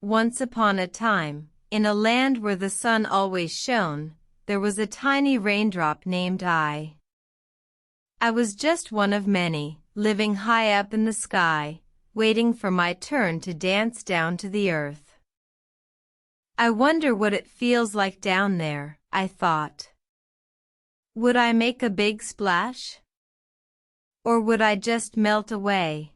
Once upon a time, in a land where the sun always shone, there was a tiny raindrop named I. I was just one of many, living high up in the sky, waiting for my turn to dance down to the earth. I wonder what it feels like down there, I thought. Would I make a big splash? Or would I just melt away?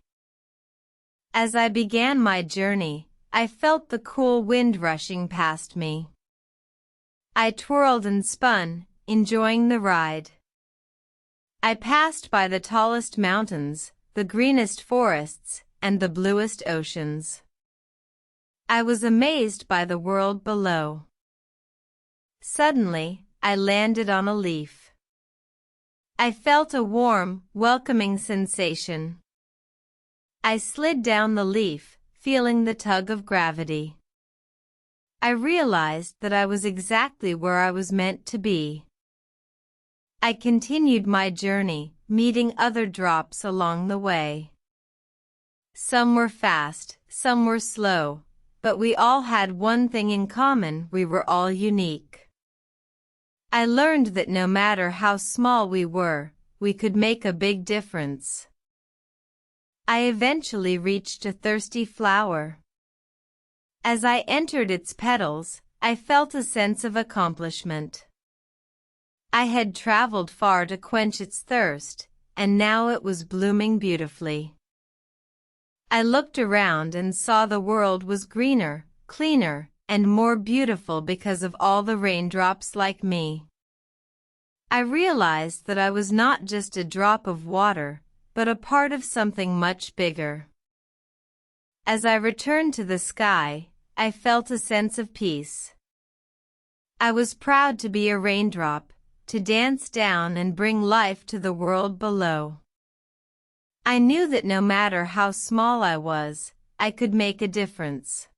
As I began my journey, I felt the cool wind rushing past me. I twirled and spun, enjoying the ride. I passed by the tallest mountains, the greenest forests, and the bluest oceans. I was amazed by the world below. Suddenly, I landed on a leaf. I felt a warm, welcoming sensation. I slid down the leaf, feeling the tug of gravity. I realized that I was exactly where I was meant to be. I continued my journey, meeting other drops along the way. Some were fast, some were slow, but we all had one thing in common: we were all unique. I learned that no matter how small we were, we could make a big difference. I eventually reached a thirsty flower. As I entered its petals, I felt a sense of accomplishment. I had traveled far to quench its thirst, and now it was blooming beautifully. I looked around and saw the world was greener, cleaner, and more beautiful because of all the raindrops like me. I realized that I was not just a drop of water, but a part of something much bigger. As I returned to the sky, I felt a sense of peace. I was proud to be a raindrop, to dance down and bring life to the world below. I knew that no matter how small I was, I could make a difference.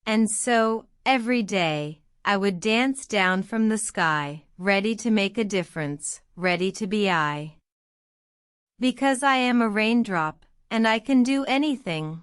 And so, every day, I would dance down from the sky, ready to make a difference, ready to be I. Because I am a raindrop, and I can do anything.